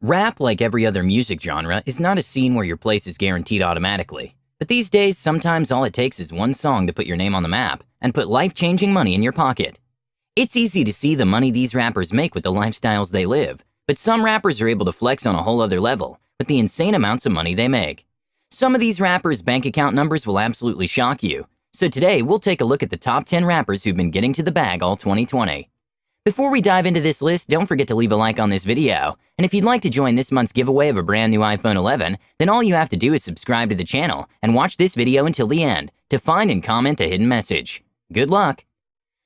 Rap, like every other music genre, is not a scene where your place is guaranteed automatically. But these days, sometimes all it takes is one song to put your name on the map and put life-changing money in your pocket. It's easy to see the money these rappers make with the lifestyles they live, but some rappers are able to flex on a whole other level with the insane amounts of money they make. Some of these rappers' bank account numbers will absolutely shock you. So today, we'll take a look at the top 10 rappers who've been getting to the bag all 2020. Before we dive into this list, don't forget to leave a like on this video. And if you'd like to join this month's giveaway of a brand new iPhone 11, then all you have to do is subscribe to the channel and watch this video until the end to find and comment the hidden message. Good luck!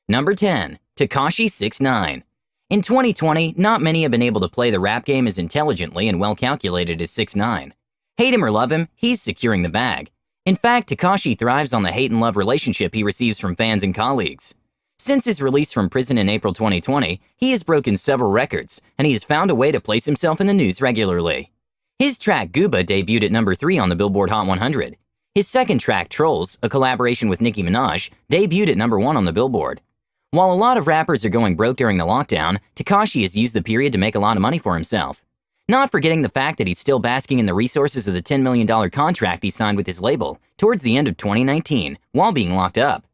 Number 10. Tekashi 6ix9ine. In 2020, not many have been able to play the rap game as intelligently and well-calculated as 6ix9ine. Hate him or love him, he's securing the bag. In fact, Tekashi thrives on the hate and love relationship he receives from fans and colleagues. Since his release from prison in April 2020, he has broken several records, and he has found a way to place himself in the news regularly. His track Gooba debuted at number 3 on the Billboard Hot 100. His second track, Trolls, a collaboration with Nicki Minaj, debuted at number 1 on the Billboard. While a lot of rappers are going broke during the lockdown, Tekashi has used the period to make a lot of money for himself. Not forgetting the fact that he's still basking in the resources of the $10 million contract he signed with his label towards the end of 2019 while being locked up.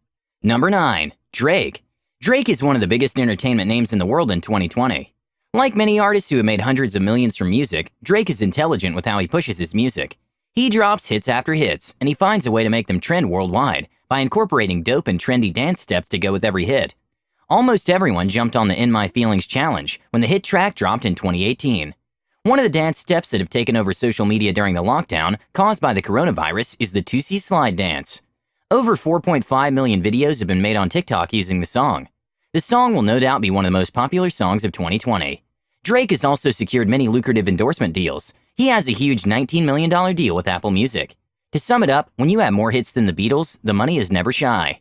Number 9. Drake. Drake is one of the biggest entertainment names in the world in 2020. Like many artists who have made hundreds of millions from music, Drake is intelligent with how he pushes his music. He drops hits after hits, and he finds a way to make them trend worldwide by incorporating dope and trendy dance steps to go with every hit. Almost everyone jumped on the In My Feelings challenge when the hit track dropped in 2018. One of the dance steps that have taken over social media during the lockdown caused by the coronavirus is the Tootsie Slide dance. Over 4.5 million videos have been made on TikTok using the song. The song will no doubt be one of the most popular songs of 2020. Drake has also secured many lucrative endorsement deals. He has a huge $19 million deal with Apple Music. To sum it up, when you have more hits than the Beatles, the money is never shy.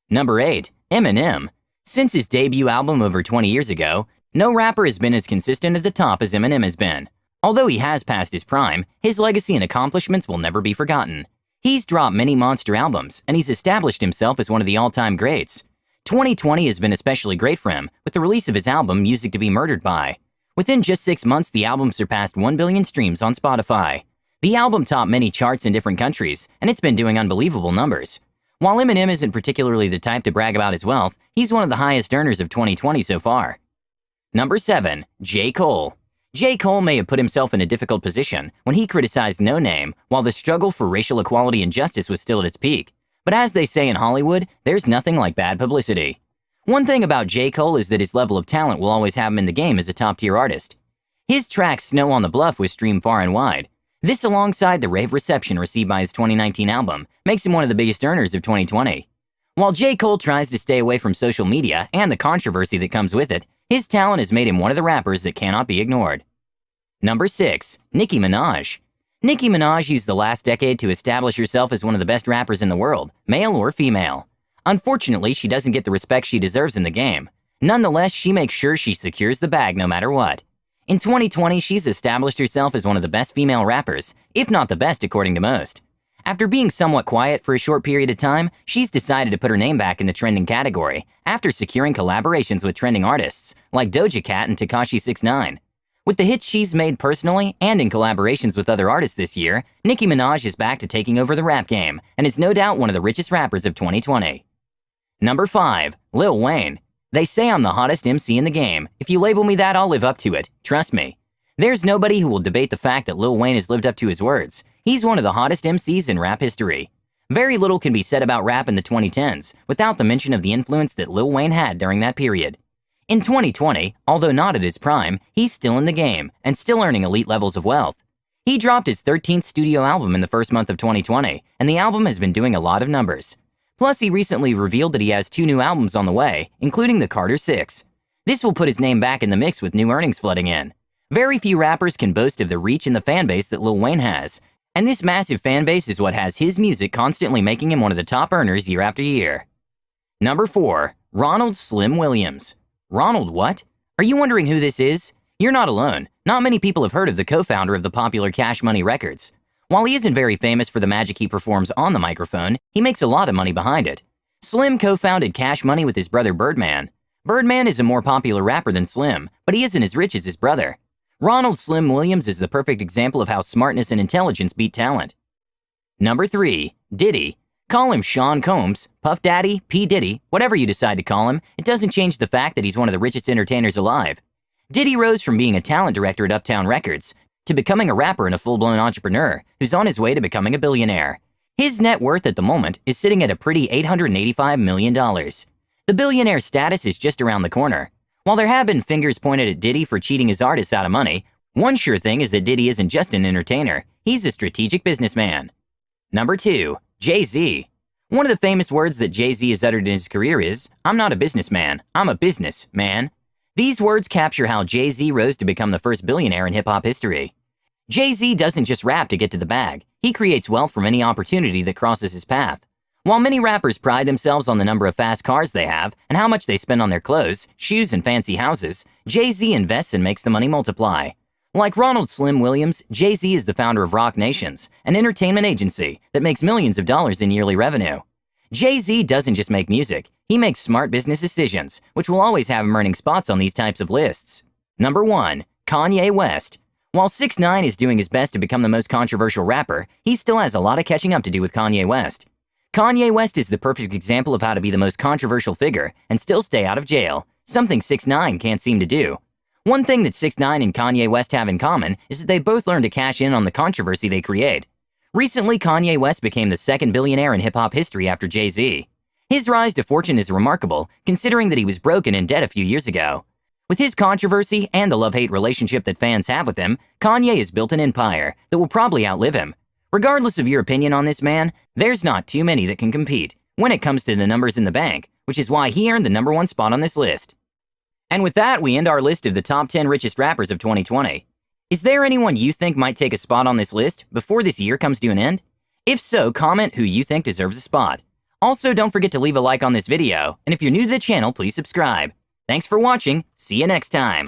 Number 8. Eminem. Since his debut album over 20 years ago, no rapper has been as consistent at the top as Eminem has been. Although he has passed his prime, his legacy and accomplishments will never be forgotten. He's dropped many monster albums, and he's established himself as one of the all-time greats. 2020 has been especially great for him, with the release of his album Music to Be Murdered By. Within just 6 months, the album surpassed 1 billion streams on Spotify. The album topped many charts in different countries, and it's been doing unbelievable numbers. While Eminem isn't particularly the type to brag about his wealth, he's one of the highest earners of 2020 so far. Number 7. J. Cole. J. Cole may have put himself in a difficult position when he criticized No Name while the struggle for racial equality and justice was still at its peak. But as they say in Hollywood, there's nothing like bad publicity. One thing about J. Cole is that his level of talent will always have him in the game as a top-tier artist. His track Snow on the Bluff was streamed far and wide. This, alongside the rave reception received by his 2019 album, makes him one of the biggest earners of 2020. While J. Cole tries to stay away from social media and the controversy that comes with it, his talent has made him one of the rappers that cannot be ignored. Number 6. Nicki Minaj. Nicki Minaj used the last decade to establish herself as one of the best rappers in the world, male or female. Unfortunately, she doesn't get the respect she deserves in the game. Nonetheless, she makes sure she secures the bag no matter what. In 2020, she's established herself as one of the best female rappers, if not the best according to most. After being somewhat quiet for a short period of time, she's decided to put her name back in the trending category after securing collaborations with trending artists like Doja Cat and Tekashi 6ix9ine. With the hits she's made personally and in collaborations with other artists this year, Nicki Minaj is back to taking over the rap game and is no doubt one of the richest rappers of 2020. Number 5. Lil Wayne. They say I'm the hottest MC in the game. If you label me that, I'll live up to it. Trust me. There's nobody who will debate the fact that Lil Wayne has lived up to his words. He's one of the hottest MCs in rap history. Very little can be said about rap in the 2010s without the mention of the influence that Lil Wayne had during that period. In 2020, although not at his prime, he's still in the game and still earning elite levels of wealth. He dropped his 13th studio album in the first month of 2020, and the album has been doing a lot of numbers. Plus, he recently revealed that he has 2 new albums on the way, including the Carter 6. This will put his name back in the mix with new earnings flooding in. Very few rappers can boast of the reach and the fan base that Lil Wayne has, and this massive fan base is what has his music constantly making him one of the top earners year after year. Number 4. Ronald Slim Williams. Ronald what? Are you wondering who this is? You're not alone. Not many people have heard of the co-founder of the popular Cash Money Records. While he isn't very famous for the magic he performs on the microphone, he makes a lot of money behind it. Slim co-founded Cash Money with his brother Birdman. Birdman is a more popular rapper than Slim, but he isn't as rich as his brother. Ronald Slim Williams is the perfect example of how smartness and intelligence beat talent. Number 3. Diddy. Call him Sean Combs, Puff Daddy, P. Diddy, whatever you decide to call him, it doesn't change the fact that he's one of the richest entertainers alive. Diddy rose from being a talent director at Uptown Records to becoming a rapper and a full-blown entrepreneur who's on his way to becoming a billionaire. His net worth at the moment is sitting at a pretty $885 million. The billionaire status is just around the corner. While there have been fingers pointed at Diddy for cheating his artists out of money, one sure thing is that Diddy isn't just an entertainer, he's a strategic businessman. Number 2. Jay-Z. One of the famous words that Jay-Z has uttered in his career is, "I'm not a businessman, I'm a businessman." These words capture how Jay-Z rose to become the first billionaire in hip-hop history. Jay-Z doesn't just rap to get to the bag, he creates wealth from any opportunity that crosses his path. While many rappers pride themselves on the number of fast cars they have and how much they spend on their clothes, shoes, and fancy houses, Jay-Z invests and makes the money multiply. Like Ronald Slim Williams, Jay-Z is the founder of Roc Nations, an entertainment agency that makes millions of dollars in yearly revenue. Jay-Z doesn't just make music, he makes smart business decisions, which will always have him earning spots on these types of lists. Number 1. Kanye West. While 6ix9ine is doing his best to become the most controversial rapper, he still has a lot of catching up to do with Kanye West. Kanye West is the perfect example of how to be the most controversial figure and still stay out of jail, something 6ix9ine can't seem to do. One thing that 6ix9ine and Kanye West have in common is that they both learn to cash in on the controversy they create. Recently, Kanye West became the second billionaire in hip-hop history after Jay-Z. His rise to fortune is remarkable, considering that he was broke and in debt a few years ago. With his controversy and the love-hate relationship that fans have with him, Kanye has built an empire that will probably outlive him. Regardless of your opinion on this man, there's not too many that can compete when it comes to the numbers in the bank, which is why he earned the number 1 spot on this list. And with that, we end our list of the top 10 richest rappers of 2020. Is there anyone you think might take a spot on this list before this year comes to an end? If so, comment who you think deserves a spot. Also, don't forget to leave a like on this video, and if you're new to the channel, please subscribe. Thanks for watching, see you next time.